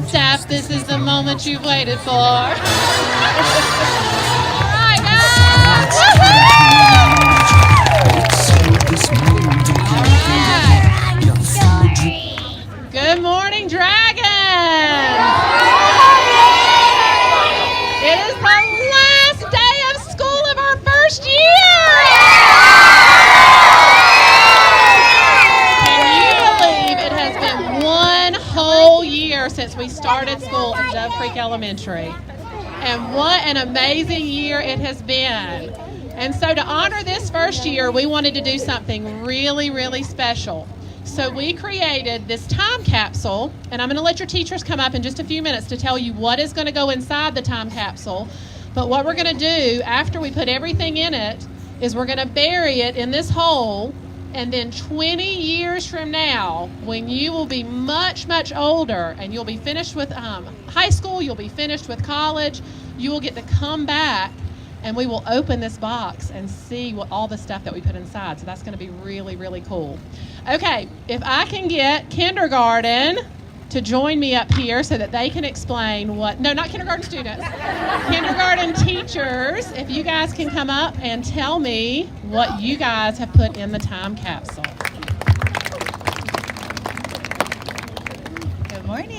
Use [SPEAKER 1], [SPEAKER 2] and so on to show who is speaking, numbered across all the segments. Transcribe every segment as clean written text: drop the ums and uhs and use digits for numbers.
[SPEAKER 1] Staff, this is the moment you've waited for. All right, guys. All right. Good morning, Dragons. It is the last day of school of our first year. Can you believe it has been one whole year since we started school at Dove Creek Elementary? And what an amazing year it has been. And so to honor this first year, we wanted to do something really, really special. So we created this time capsule, and I'm going to let your teachers come up in just a few minutes to tell you what is going to go inside the time capsule. But what we're going to do after we put everything in it is we're going to bury it in this hole, and then 20 years from now, when you will be much, much older and you'll be finished with high school, you'll be finished with college, you will get to come back and we will open this box and see what all the stuff that we put inside. So that's going to be really, really cool. Okay, if I can get kindergarten to join me up here so that they can explain what, no, not kindergarten students, kindergarten teachers, if you guys can come up and tell me what you guys have put in the time capsule.
[SPEAKER 2] Good morning.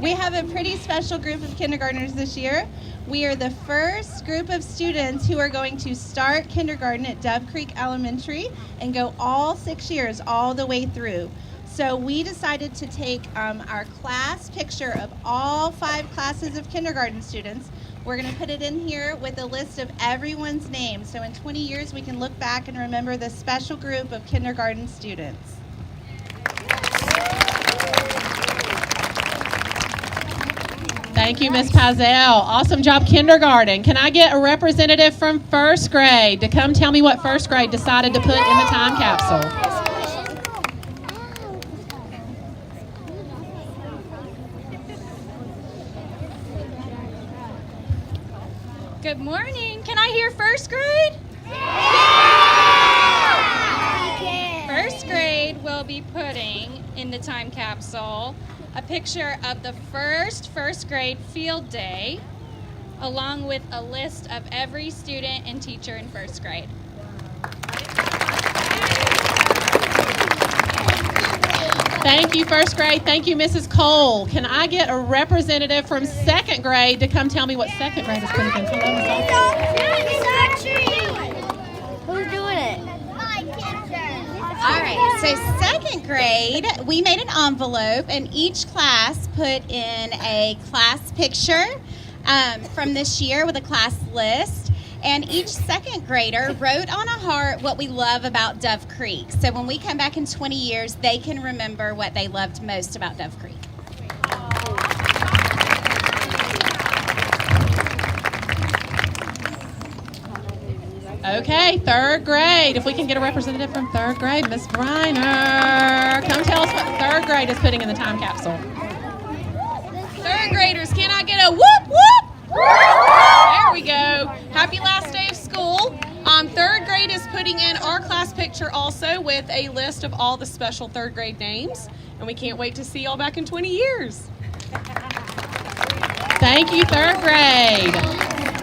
[SPEAKER 2] We have a pretty special group of kindergartners this year. We are the first group of students who are going to start kindergarten at Dove Creek Elementary and go all 6 years, all the way through. So we decided to take our class picture of all 5 classes of kindergarten students. We're going to put it in here with a list of everyone's names. So in 20 years, we can look back and remember this special group of kindergarten students.
[SPEAKER 1] Thank you, Ms. Pazell. Awesome job, kindergarten. Can I get a representative from first grade to come tell me what first grade decided to put in the time capsule?
[SPEAKER 3] Good morning. Can I hear first grade? Yeah! First grade will be putting in the time capsule a picture of the first grade field day, along with a list of every student and teacher in first grade.
[SPEAKER 1] Thank you, first grade. Thank you, Mrs. Cole. Can I get a representative from second grade to come tell me what second grade is putting in? Hello, Ms.
[SPEAKER 4] Who's doing it?
[SPEAKER 2] All right, so second grade, we made an envelope and each class put in a class picture from this year with a class list. And each second grader wrote on a heart what we love about Dove Creek. So when we come back in 20 years, they can remember what they loved most about Dove Creek.
[SPEAKER 1] Okay, third grade. If we can get a representative from third grade, Miss Briner. Come tell us what third grade is putting in the time capsule. Third graders, can I get a whoop whoop? There we go. Happy last day of school. Third grade is putting in our class picture also with a list of all the special third grade names. And we can't wait to see y'all back in 20 years. Thank you, third grade.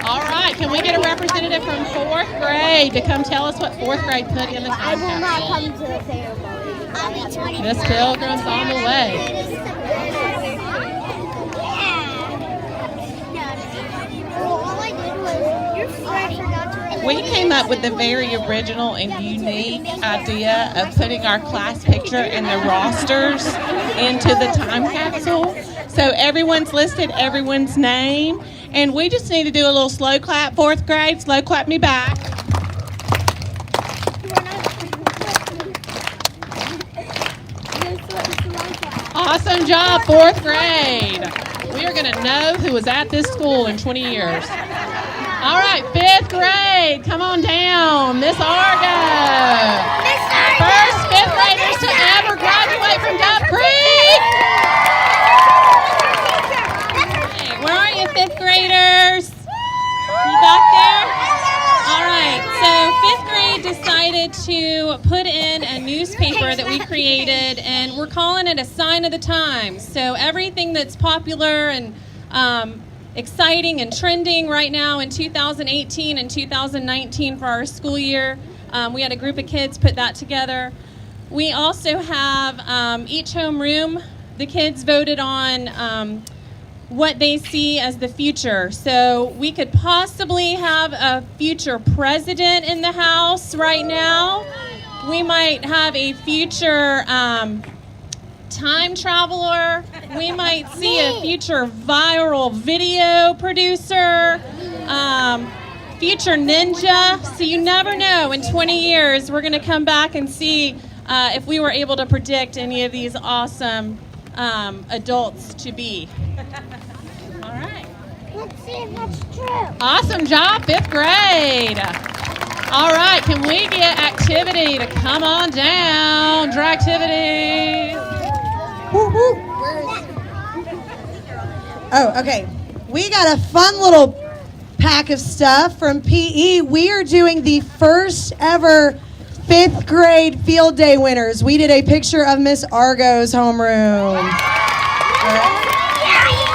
[SPEAKER 1] All right, can we get a representative from fourth grade to come tell us what fourth grade put in the time capsule?
[SPEAKER 4] I will not come to the ceremony.
[SPEAKER 1] Miss Pilgrim's on the way.
[SPEAKER 5] We came up with the very original and unique idea of putting our class picture and the rosters into the time capsule. So everyone's listed everyone's name, and we just need to do a little slow clap. Fourth grade, slow clap me back. Awesome job, fourth grade. We are going to know who was at this school in 20 years. All right, fifth grade, come on down. Miss Argo. First fifth graders to ever graduate from Dove Creek. Hey, where are you, fifth graders? You back there? All right, so fifth grade decided to put in a new
[SPEAKER 3] newspaper that we created, and we're calling it a sign of the times. So everything that's popular and exciting and trending right now in 2018 and 2019 for our school year, we had a group of kids put that together. We also have each homeroom, the kids voted on what they see as the future. So we could possibly have a future president in the House right now. We might have a future time traveler. We might see a future viral video producer, future ninja. So you never know. In 20 years, we're going to come back and see if we were able to predict any of these awesome adults to be. All right.
[SPEAKER 4] Let's see if that's true.
[SPEAKER 1] Awesome job, 5th grade. All right, can we get activity to come on down? Draw activity.
[SPEAKER 6] Woo, woo. Oh, okay. We got a fun little pack of stuff from PE. We are doing the first ever 5th grade field day winners. We did a picture of Miss Argo's homeroom.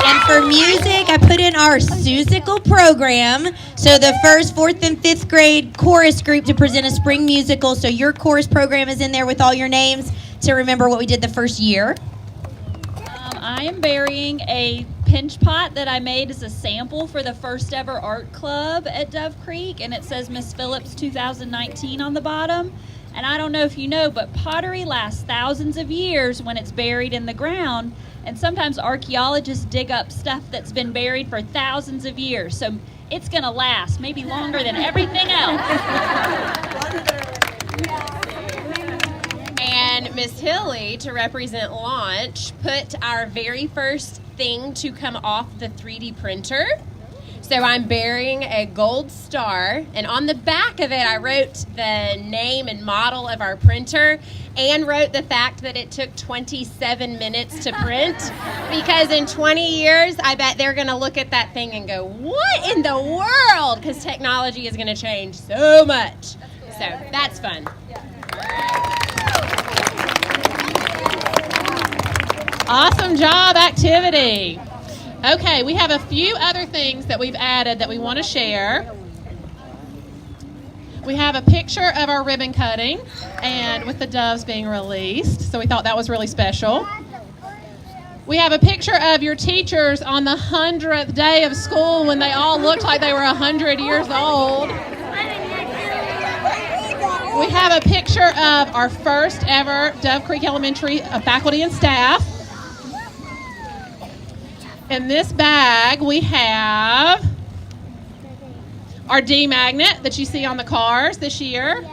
[SPEAKER 7] And for music, I put in our Susical program. So the first, 4th, and 5th grade chorus group to present a spring musical. So your chorus program is in there with all your names to remember what we did the first year.
[SPEAKER 8] I am burying a pinch pot that I made as a sample for the first ever art club at Dove Creek, and it says Miss Phillips 2019 on the bottom. And I don't know if you know, but pottery lasts thousands of years when it's buried in the ground, and sometimes archaeologists dig up stuff that's been buried for thousands of years. So it's going to last maybe longer than everything else.
[SPEAKER 9] And Miss Hilly, to represent launch, put our very first thing to come off the 3D printer. So I'm burying a gold star, and on the back of it I wrote the name and model of our printer and wrote the fact that it took 27 minutes to print, because in 20 years I bet they're going to look at that thing and go, what in the world? Because technology is going to change so much. So that's fun.
[SPEAKER 1] Awesome job, activity. Okay, we have a few other things that we've added that we want to share. We have a picture of our ribbon cutting and with the doves being released, so we thought that was really special. We have a picture of your teachers on the 100th day of school when they all looked like they were 100 years old. We have a picture of our first ever Dove Creek Elementary faculty and staff. In this bag, we have our D magnet that you see on the cars this year.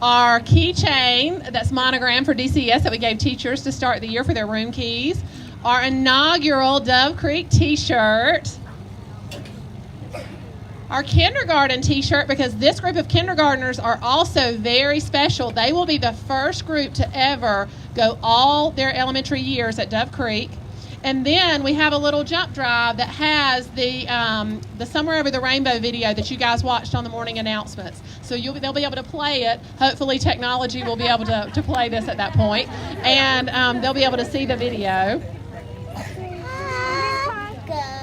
[SPEAKER 1] Our keychain that's monogrammed for DCES that we gave teachers to start the year for their room keys. Our inaugural Dove Creek t-shirt. Our kindergarten t-shirt, because this group of kindergartners are also very special. They will be the first group to ever go all their elementary years at Dove Creek. And then we have a little jump drive that has the Somewhere Over the Rainbow video that you guys watched on the morning announcements. So they'll be able to play it. Hopefully technology will be able to play this at that point. And they'll be able to see the video.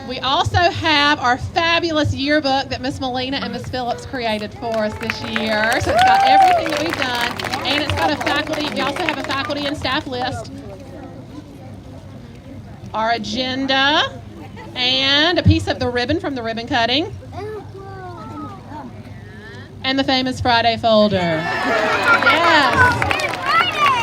[SPEAKER 1] We also have our fabulous yearbook that Miss Molina and Miss Phillips created for us this year. So it's got everything that we've done, and it's got a faculty. We also have a faculty and staff list, our agenda, and a piece of the ribbon from the ribbon cutting, and the famous Friday folder. Yes.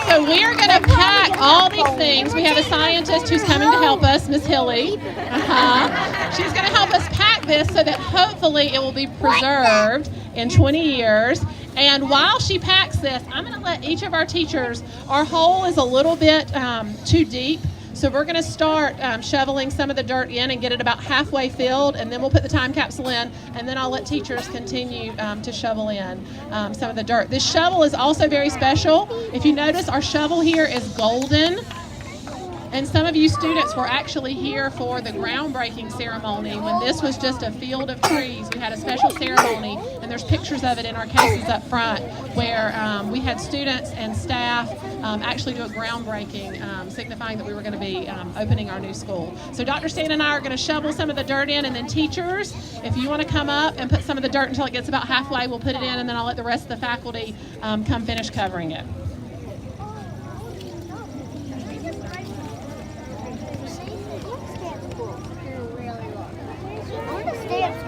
[SPEAKER 1] So we are going to pack all these things. We have a scientist who's coming to help us, Miss Hilly. She's going to help us pack this so that hopefully it will be preserved in 20 years. And while she packs this, I'm going to let each of our teachers, our hole is a little bit too deep. So we're going to start shoveling some of the dirt in and get it about halfway filled, and then we'll put the time capsule in, and then I'll let teachers continue to shovel in some of the dirt. This shovel is also very special. If you notice, our shovel here is golden, And some of you students were actually here for the groundbreaking ceremony when this was just a field of trees. We had a special ceremony, and there's pictures of it in our cases up front, where we had students and staff actually do a groundbreaking, signifying that we were going to be opening our new school. So Dr. Stan and I are going to shovel some of the dirt in, and then teachers, if you want to come up and put some of the dirt until it gets about halfway, we'll put it in, and then I'll let the rest of the faculty come finish covering it.
[SPEAKER 4] I want to stay up